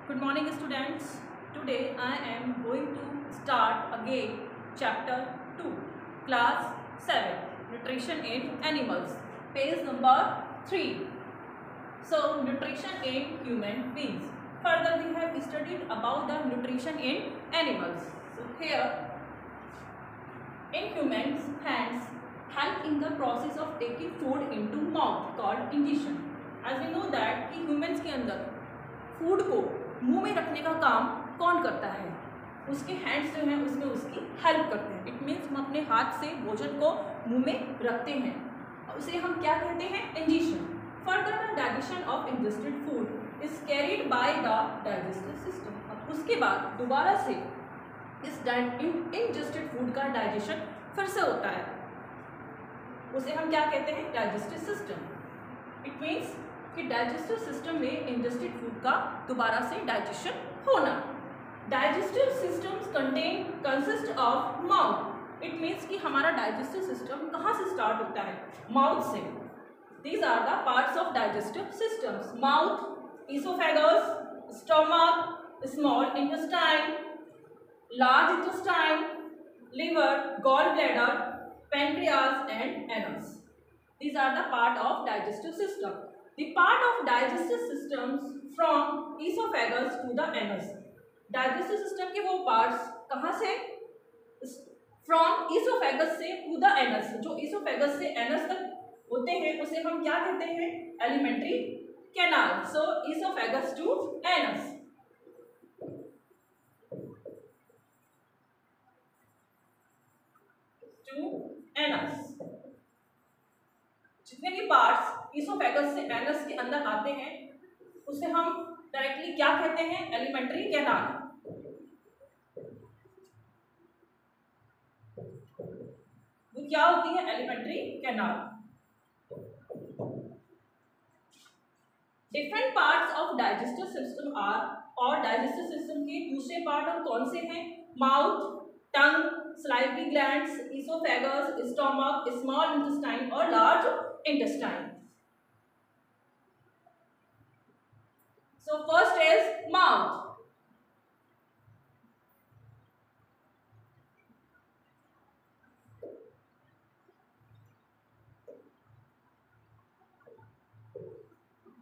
Good morning students. Today I am going to start again chapter 2, class 7, nutrition in animals, page number 3. So nutrition in human beings. Further we have studied about the nutrition in animals. So here in humans, hands help in the process of taking food into mouth called ingestion. As we know that कि humans के अंदर food को मुंह में रखने का काम कौन करता है, उसके हैंड्स जो हैं उसमें उसकी हेल्प करते हैं. इट मीन्स हम अपने हाथ से भोजन को मुंह में रखते हैं, उसे हम क्या कहते हैं, ingestion. Further the digestion of ingested food is carried by the digestive system. अब उसके बाद दोबारा से इस इंजेस्टेड फूड का डाइजेशन फिर से होता है, उसे हम क्या कहते हैं, डाइजेस्टिव सिस्टम. इट मीन्स कि डाइजेस्टिव सिस्टम में इंजेस्टेड फूड का दोबारा से डाइजेशन होना. Digestive systems consist of mouth. It means कि हमारा डाइजेस्टिव सिस्टम कहाँ से स्टार्ट होता है, माउथ से. These are the parts of digestive systems: mouth, esophagus, stomach, small intestine, large intestine, liver, gallbladder, pancreas and anus. These are the part of digestive system. The part of digestive systems from esophagus to the anus. Digestive system के वो parts कहाँ से, from esophagus से to the anus. जो esophagus से anus तक होते हैं उसे हम क्या कहते हैं, alimentary canal. So esophagus to anus. Anus. जितने भी पार्ट्स ईसोफेगस से एनस के अंदर आते हैं उसे हम डायरेक्टली क्या कहते हैं, एलिमेंट्री कैनाल. वो क्या होती है, alimentary canal. Different parts of digestive system are, और डाइजेस्टिव सिस्टम के दूसरे पार्ट और कौन से हैं, mouth, tongue, salivary glands, esophagus, stomach, small intestine और large intestine. So first is mouth.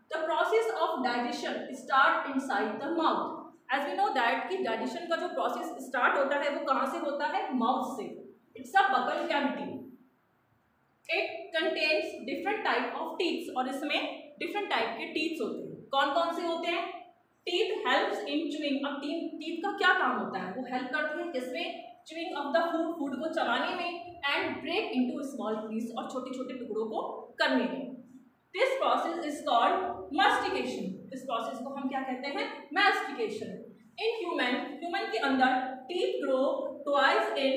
The process of digestion start inside the mouth. As we know that कि digestion का जो प्रोसेस स्टार्ट होता है वो कहाँ से होता है, माउथ से. It's a buccal cavity. It contains different type of teeths, और इसमें डिफरेंट टाइप के टीथ्स होते हैं. कौन कौन से होते हैं, टीथ हेल्प्स इन च्यूइंग. अब टीथ का क्या काम होता है, वो हेल्प करते हैं किसमें, च्यूइंग ऑफ द फूड को चबाने में, and break into small piece, और छोटे छोटे टुकड़ों को करने में. This process is called mastication. इस प्रोसेस को हम क्या कहते हैं, मास्टिकेशन. इन ह्यूमन के अंदर teeth grow twice in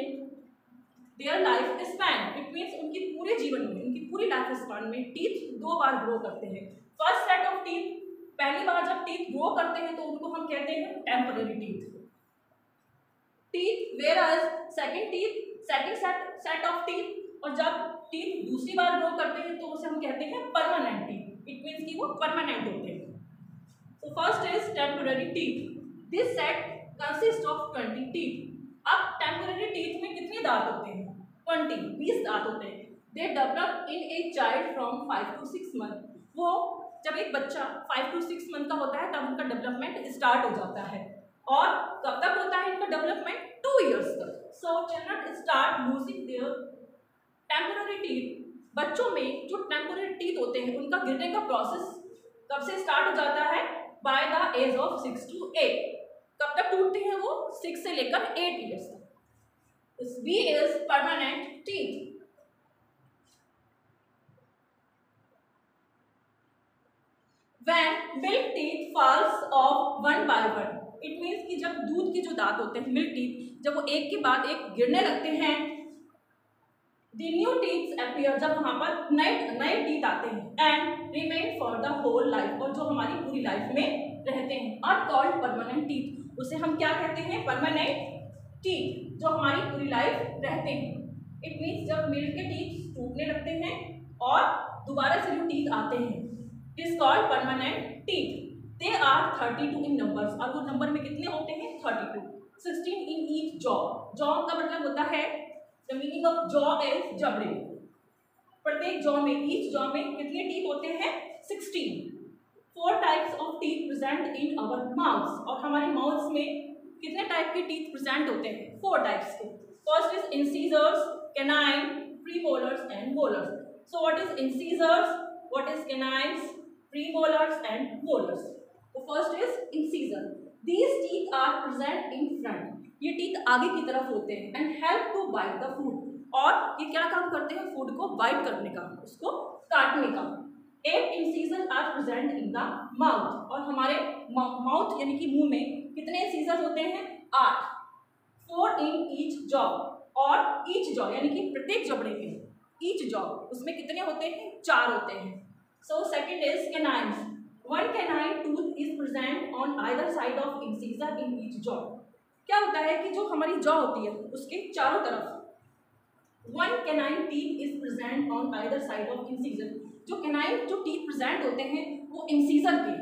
their life span. It means उनकी पूरे जीवन में, उनकी पूरी लाइफ स्पैन में टीथ 2 बार ग्रो करते हैं. फर्स्ट सेट ऑफ टीथ, पहली बार जब टीथ ग्रो करते हैं तो उनको हम कहते हैं temporary teeth. Whereas second set of teeth, और जब टीथ दूसरी बार ग्रो करते हैं तो उसे हम कहते हैं परमानेंट टीथ. इट मीन्स कि वो परमानेंट होते हैं. So first is temporary teeth. This set consists of 20 teeth. अब temporary teeth में कितने दांत होते हैं, 20 दांत होते हैं. They develop in a child from 5 to 6 months. वो जब एक बच्चा 5 to 6 मंथ का होता है तब उनका डेवलपमेंट स्टार्ट हो जाता है. और कब तक होता है इनका डेवलपमेंट, 2 years तक. So children start losing their temporary teeth. बच्चों में जो temporary teeth होते हैं उनका गिरने का प्रोसेस कब से स्टार्ट हो जाता है, by the age of 6 to 8. कब तक टूटते हैं वो, 6 से लेकर 8 ईयर्स तक. Be is permanent teeth. When milk teeth falls off one by one. It means कि जब दूध के जो दांत होते हैं, मिल्क टीथ, जब वो एक के बाद एक गिरने लगते हैं, The new teeth appear. जब वहाँ पर नए टीथ आते हैं, and remain for the whole life, और जो हमारी पूरी लाइफ में रहते हैं, आर कॉल्ड परमानेंट टीथ. उसे हम क्या कहते हैं, परमानेंट टीथ, जो हमारी पूरी लाइफ रहते हैं. इट मीन्स जब मिल्क के टीथ टूटने लगते हैं और दोबारा से जो टीथ आते हैं, it is called permanent teeth. They are 32 in numbers, और वो नंबर में कितने होते हैं 32. 16 इन ईच जॉ. जॉ का मतलब होता है, the meaning of jaw is जबड़े. प्रत्येक जॉ में, ईच जॉ में कितने टीथ होते हैं 16. 4 types of teeth present in our mouths, और हमारे माउथ्स में कितने टाइप के टीथ प्रेजेंट होते हैं 4 टाइप्स के. First is incisors, canine, premolars and molars. So what is incisors, what is canines, premolars and molars. तो first is incisor. These teeth are present in front. ये teeth आगे की तरफ होते हैं and help to bite the food. और ये क्या काम करते हैं, फूड को बाइट करने का, उसको काटने का. 8 incisor are present in the mouth, और हमारे माउथ यानी कि मुंह में कितने इंसीजर होते हैं 8. 4 इन ईच जॉ, और ईच जॉ यानी कि प्रत्येक जबड़े में, ईच जॉ उसमें कितने होते हैं 4 होते हैं. So second is canines. 1 canine tooth is present on either side of incisor in each jaw. क्या होता है कि जो हमारी जॉ होती है उसके चारों तरफ 1 canine teeth is present on either side of incisor. जो कैनाइन जो टीथ प्रेजेंट होते हैं वो इंसीजर के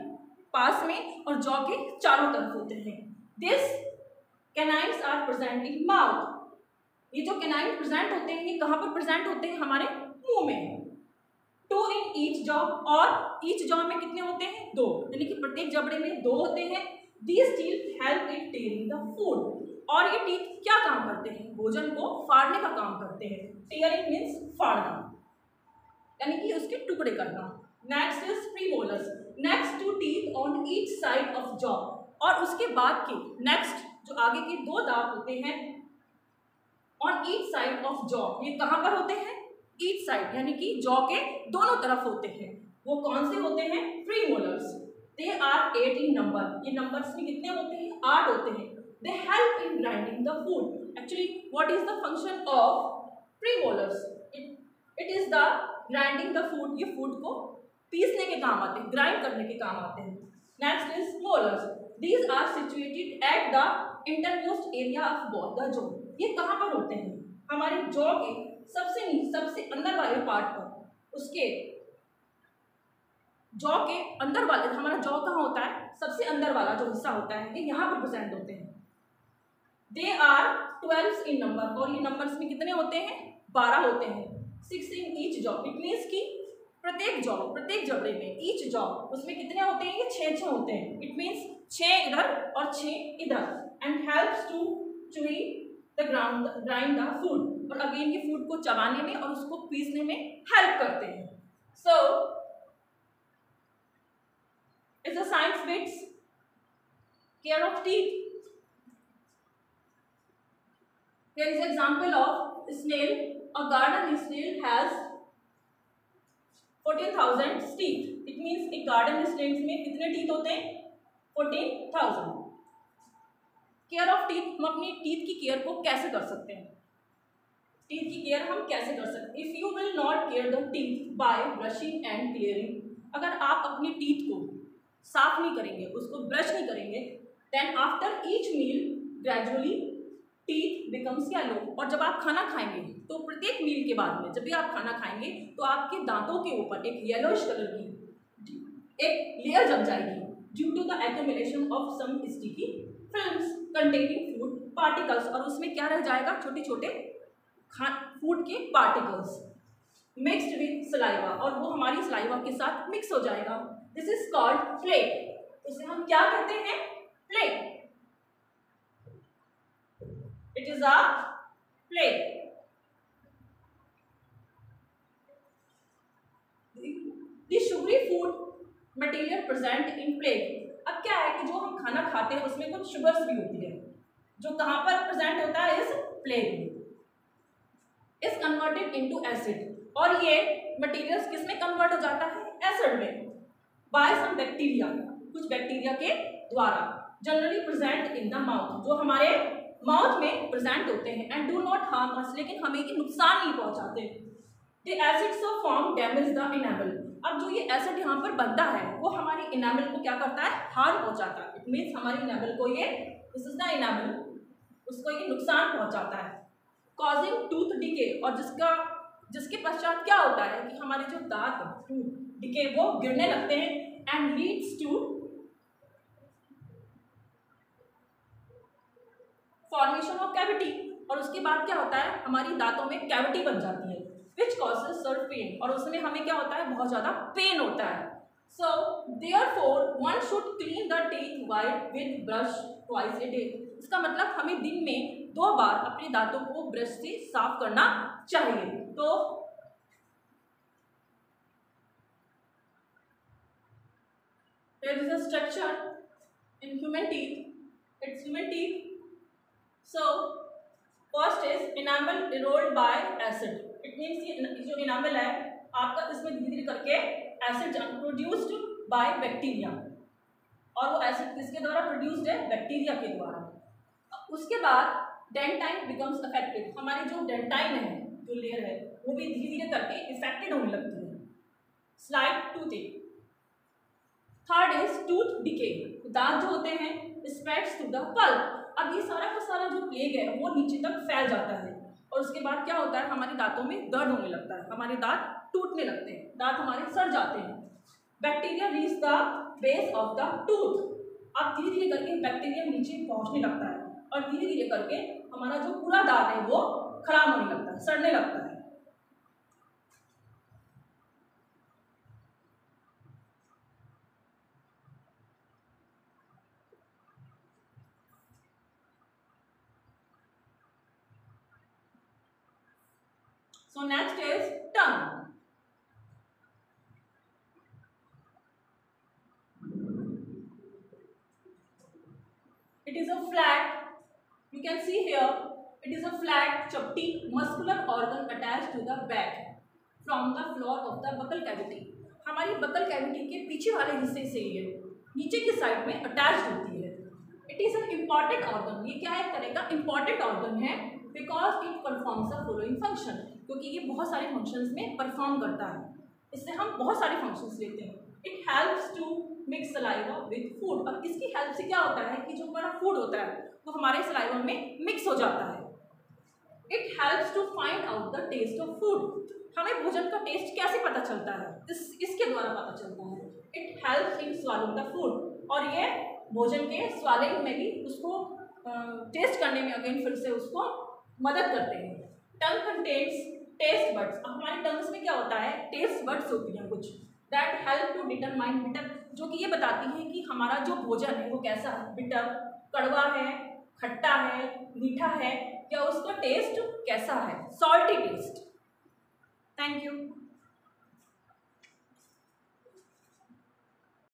पास में और जॉ के चारों तरफ होते हैं. This canines are present in mouth. ये जो कैनाइन प्रेजेंट होते हैं ये कहाँ पर प्रेजेंट होते हैं, हमारे मुंह में. 2 इन ईच जॉ, और ईच जॉ में कितने होते हैं 2, यानी कि प्रत्येक जबड़े में 2 होते हैं. These teeth help in tearing the food. और ये टीथ क्या काम करते हैं, भोजन को फाड़ने का काम करते हैं. टीयरिंग मीन्स फाड़ना, यानी कि उसके टुकड़े करना. Next is premolars. Next 2 teeth on each side of jaw, और उसके बाद के नेक्स्ट जो आगे के 2 दांत होते हैं on each side of jaw. ये कहाँ पर होते हैं, ईच साइड यानी कि जॉ के दोनों तरफ होते हैं. वो कौन से होते हैं, premolars. They are 8 in number. ये नंबर्स में कितने होते हैं 8 होते हैं. They help in grinding the food. Actually, what is the function of premolars? It is the grinding the food. ये food को पीसने के काम आते हैं, ग्राइंड करने के काम आते हैं. Next is molars. These are situated at the innermost area of both the jaw. ये कहाँ पर होते हैं, हमारे जॉ के सबसे अंदर वाले पार्ट पर. उसके जॉ के अंदर वाले, हमारा जॉ कहाँ होता है, सबसे अंदर वाला जो हिस्सा होता है ये यहाँ पर प्रेजेंट होते हैं. दे आर 12 इन नंबर, और ये नंबर्स में कितने होते हैं 12 होते हैं. 6 इन ईच जॉ. इट मीन्स कि प्रत्येक जॉ, प्रत्येक जबड़े में ईच जॉ उसमें कितने होते हैं, ये 6 होते हैं. इट मीन्स 6 इधर और 6 इधर. And helps to chewy the grind the food, और अगेन ये फूड को चबाने में और उसको पीसने में हेल्प करते हैं. सो is the science bits care of teeth. Here is example of snail. A garden snail has 14,000 teeth. It means एक garden snail में कितने teeth होते हैं 14,000. केयर ऑफ टीथ, हम अपनी टीथ की केयर को कैसे कर सकते हैं, टीथ की केयर हम कैसे कर सकते हैं. If you will not care the teeth by brushing and clearing, अगर आप अपनी टीथ को साफ नहीं करेंगे, उसको ब्रश नहीं करेंगे, then after each meal gradually teeth becomes yellow. और जब आप खाना खाएंगे तो प्रत्येक मील के बाद में जब भी आप खाना खाएंगे तो आपके दांतों के ऊपर एक येलोइश कलर की एक लेयर जम जाएगी due to the accumulation of some sticky films containing food particles. और उसमें क्या रह जाएगा, छोटे छोटे फूड के पार्टिकल्स मिक्स्ड विद सलाइवा, और वो हमारी सलाइवा के साथ मिक्स हो जाएगा. This is called plaque. इसे हम क्या कहते हैं, plaque. It is a plaque. The sugary food material present in plaque. अब क्या है कि जो हम खाना खाते हैं उसमें कुछ शुगर्स भी होती है, जो कहाँ पर प्रेजेंट होता है, इस प्लेक में. इज कन्वर्टेड इनटू एसिड, और ये मटेरियल्स किस में कन्वर्ट हो जाता है, एसिड में. बाय सम बैक्टीरिया, कुछ बैक्टीरिया के द्वारा. Generally present in the mouth, जो हमारे माउथ में प्रेजेंट होते हैं. And do not harm us, लेकिन हमें ये नुकसान नहीं पहुंचाते. The acids of form damage the enamel. अब जो ये एसिड यहाँ पर बनता है वो हमारी इनेमल को क्या करता है, हार्म पहुंचाता है. इट मीन्स हमारी इनेमल को ये, दिस इज द इनेमल, उसको ये नुकसान पहुंचाता है. कॉजिंग टूथ डिके, और जिसके पश्चात क्या होता है कि हमारे जो दांत डिके वो गिरने लगते हैं. एंड लीड्स टू उसके बाद क्या होता है, हमारी दांतों में कैविटी बन जाती है विच कॉजेज सर्व पेन, और उसमें हमें क्या होता है, बहुत ज़्यादा पेन होता है। So therefore one should clean the teeth white with brush twice a day. इसका मतलब हमें दिन में 2 बार अपने दांतों को ब्रश से साफ करना चाहिए। तो there is a structure in human teeth. It's human teeth. So first is enamel eroded by acid. It means ये जो enamel है आपका, इसमें धीरे धीरे करके acid produced by bacteria, और वो एसिड किसके द्वारा प्रोड्यूस्ड है, बैक्टीरिया के द्वारा। उसके बाद डेंटाइन बिकम्स अफेक्टेड, हमारी जो डेंटाइन है, जो लेयर है, वो भी धीरे धीरे करके इफेक्टेड होने लगती है। Slide toothing. Third is tooth decay, दांत जो होते हैं स्प्रेड्स टू द पल्प। अब ये सारा का सारा जो प्लेग है वो नीचे तक फैल जाता है, और उसके बाद क्या होता है, हमारे दांतों में दर्द होने लगता है, हमारे दांत टूटने लगते हैं, दांत हमारे सड़ जाते हैं। Bacteria reach the base of the tooth, अब धीरे धीरे करके बैक्टीरिया नीचे पहुंचने लगता है, और धीरे धीरे करके हमारा जो पूरा दांत है वो खराब होने लगता है, सड़ने लगता है। So next is tongue. It is a flat, you can see here, it is a flat chubby muscular organ attached to the back from the floor of the buccal cavity. हमारी बकल कैविटी के पीछे वाले हिस्से से ये नीचे की side में अटैच होती है। It is an important organ, ये क्या है, एक तरह का इम्पॉर्टेंट ऑर्गन है, because it performs the following function, क्योंकि ये बहुत सारे फंक्शंस में परफॉर्म करता है, इससे हम बहुत सारे फंक्शंस लेते हैं। It helps to mix saliva with food, अब इसकी हेल्प से क्या होता है कि जो हमारा फूड होता है वो हमारे सलाइवा में मिक्स हो जाता है। It helps to find out the taste of food, हमें भोजन का टेस्ट कैसे पता चलता है, इसके द्वारा पता चलता है। It helps in swallowing the food, और ये भोजन के स्वालिंग में भी उसको टेस्ट करने में अगेन फिर से उसको मदद करते हैं। टंग कंटेन्स टेस्ट बड्स, अब हमारे टंग्स में क्या होता है, टेस्ट बड्स होती हैं कुछ, that help to determine bitter, जो कि ये बताती है कि हमारा जो भोजन है वो कैसा है, बिटर कड़वा है, खट्टा है, मीठा है, या उसका टेस्ट कैसा है, सॉल्टी टेस्ट। Thank you.